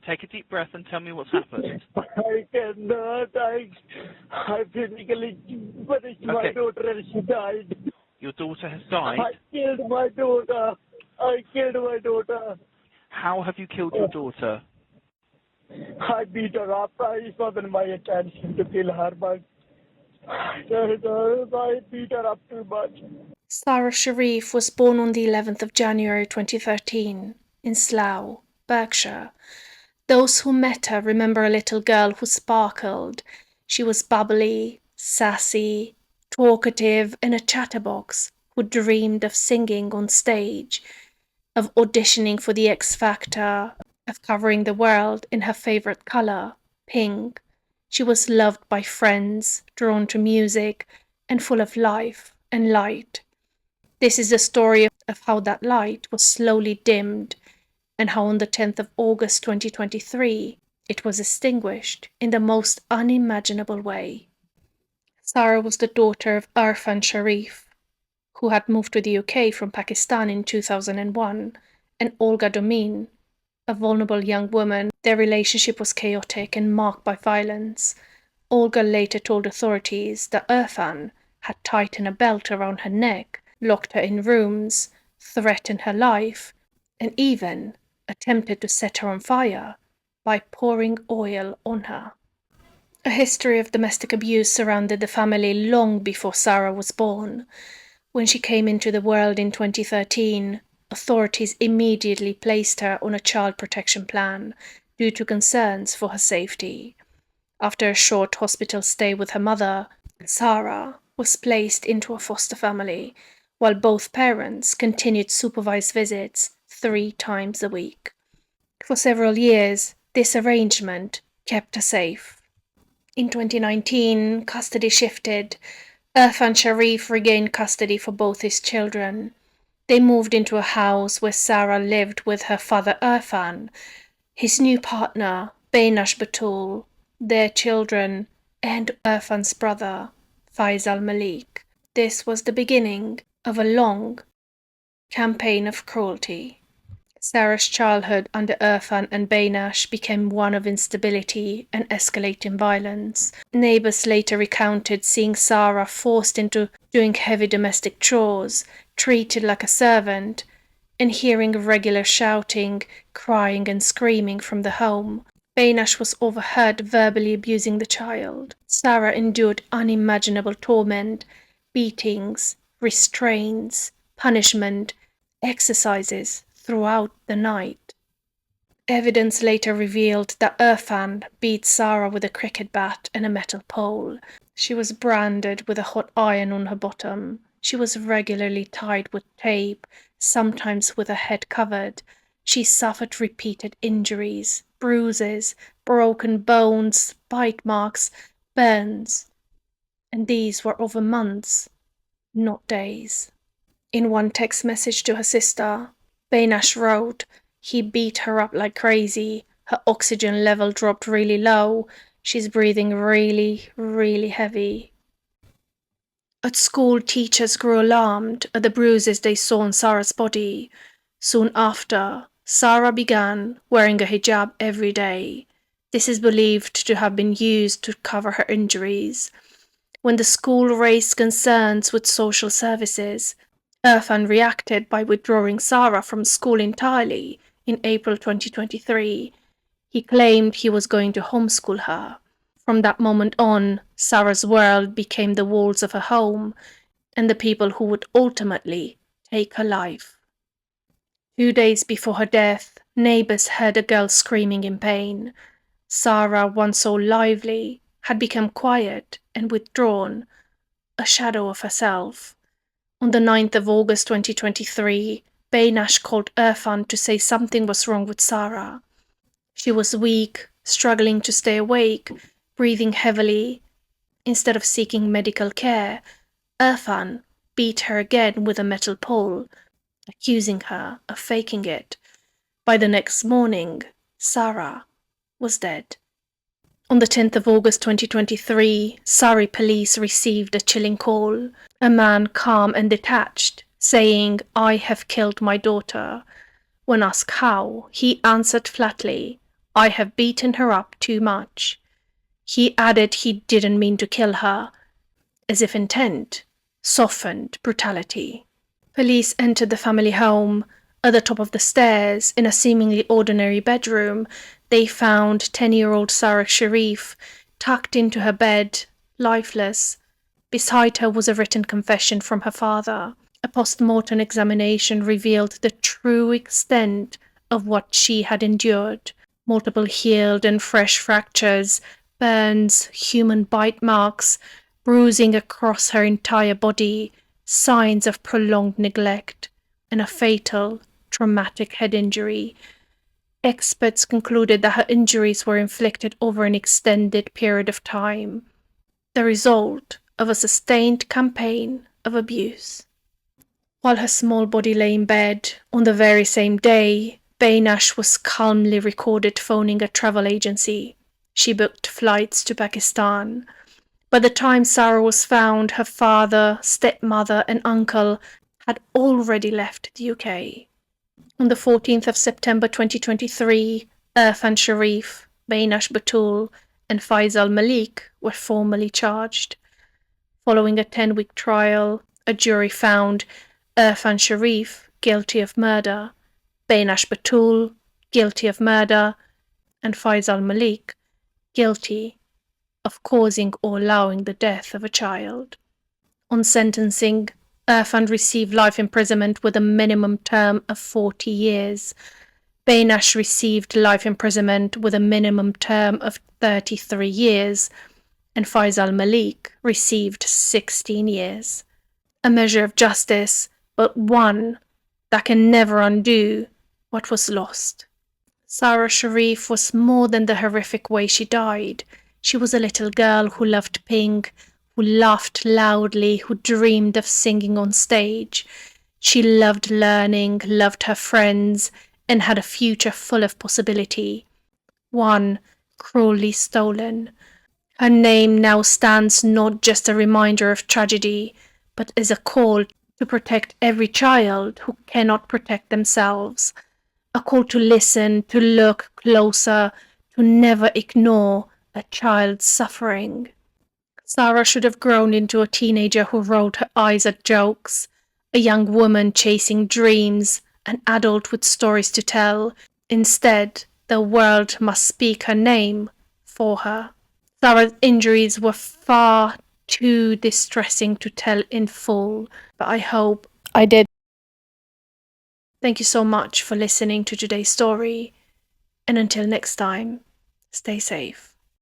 Take a deep breath and tell me what's happened. I cannot. I physically punished my Okay. daughter and she died. Your daughter has died. I killed my daughter. How have you killed your daughter? I beat her up. It wasn't my intention to kill her, but I beat her up too much. Sara Sharif was born on the 11th of January 2013 in Slough, Berkshire. Those who met her remember a little girl who sparkled. She was bubbly, sassy, talkative, and a chatterbox who dreamed of singing on stage, of auditioning for the X Factor, of covering the world in her favorite color, pink. She was loved by friends, drawn to music, and full of life and light. This is the story of how that light was slowly dimmed and how on the 10th of August 2023 it was extinguished in the most unimaginable way. Sara was the daughter of Sara Sharif, who had moved to the UK from Pakistan in 2001, and Olga Domin, a vulnerable young woman. Their relationship was chaotic and marked by violence. Olga later told authorities that Irfan had tightened a belt around her neck, locked her in rooms, threatened her life, and even attempted to set her on fire by pouring oil on her. A history of domestic abuse surrounded the family long before Sara was born. When she came into the world in 2013, authorities immediately placed her on a child protection plan due to concerns for her safety. After a short hospital stay with her mother, Sara was placed into a foster family, while both parents continued supervised visits 3 times a week. For several years, this arrangement kept her safe. In 2019, custody shifted. Irfan Sharif regained custody for both his children. They moved into a house where Sara lived with her father Irfan, his new partner Beinash Batul, their children, and Irfan's brother Faisal Malik. This was the beginning of a long campaign of cruelty. Sara's childhood under Irfan and Beinash became one of instability and escalating violence. Neighbors later recounted seeing Sara forced into doing heavy domestic chores, treated like a servant, and hearing regular shouting, crying and screaming from the home. Beinash was overheard verbally abusing the child. Sara endured unimaginable torment, beatings, restraints, punishment, exercises throughout the night. Evidence later revealed that Irfan beat Sara with a cricket bat and a metal pole. She was branded with a hot iron on her bottom. She was regularly tied with tape, sometimes with her head covered. She suffered repeated injuries, bruises, broken bones, bite marks, burns. And these were over months, not days. In one text message to her sister, Beinash wrote, "He beat her up like crazy. Her oxygen level dropped really low. She's breathing really, really heavy." At school, teachers grew alarmed at the bruises they saw on Sara's body. Soon after, Sara began wearing a hijab every day. This is believed to have been used to cover her injuries. When the school raised concerns with social services, Irfan reacted by withdrawing Sara from school entirely in April 2023. He claimed he was going to homeschool her. From that moment on, Sara's world became the walls of her home and the people who would ultimately take her life. 2 days before her death, neighbors heard a girl screaming in pain. Sara, once so lively, had become quiet and withdrawn, a shadow of herself. On the 9th of August 2023, Beinash called Irfan to say something was wrong with Sara. She was weak, struggling to stay awake, breathing heavily. Instead of seeking medical care, Irfan beat her again with a metal pole, accusing her of faking it. By the next morning, Sara was dead. On the 10th of August 2023, Surrey police received a chilling call. A man calm and detached, saying, "I have killed my daughter." When asked how, he answered flatly, I have beaten her up too much. He added he didn't mean to kill her, as if intent softened brutality. Police entered the family home. At the top of the stairs, in a seemingly ordinary bedroom, they found 10-year-old Sara Sharif tucked into her bed, lifeless. Beside her was a written confession from her father. A post-mortem examination revealed the true extent of what she had endured. Multiple healed and fresh fractures, burns, human bite marks, bruising across her entire body, signs of prolonged neglect, and a fatal, traumatic head injury. Experts concluded that her injuries were inflicted over an extended period of time, the result of a sustained campaign of abuse. While her small body lay in bed, on the very same day, Baynash was calmly recorded phoning a travel agency. She booked flights to Pakistan. By the time Sara was found, her father, stepmother, and uncle had already left the UK. On the 14th of September 2023, Irfan Sharif, Baynash Batul, and Faisal Malik were formally charged. Following a 10-week trial, a jury found Irfan Sharif guilty of murder, Baynash Batul guilty of murder, and Faisal Malik guilty of causing or allowing the death of a child. On sentencing, Irfan received life imprisonment with a minimum term of 40 years. Baynash received life imprisonment with a minimum term of 33 years, and Faisal Malik received 16 years. A measure of justice, but one that can never undo what was lost. Sara Sharif was more than the horrific way she died. She was a little girl who loved pink, who laughed loudly, who dreamed of singing on stage. She loved learning, loved her friends, and had a future full of possibility. One cruelly stolen. Her name now stands not just a reminder of tragedy, but as a call to protect every child who cannot protect themselves. A call to listen, to look closer, to never ignore a child's suffering. Sara should have grown into a teenager who rolled her eyes at jokes, a young woman chasing dreams, an adult with stories to tell. Instead, the world must speak her name for her. Sara's injuries were far too distressing to tell in full, but I hope I did. Thank you so much for listening to today's story, and until next time, stay safe.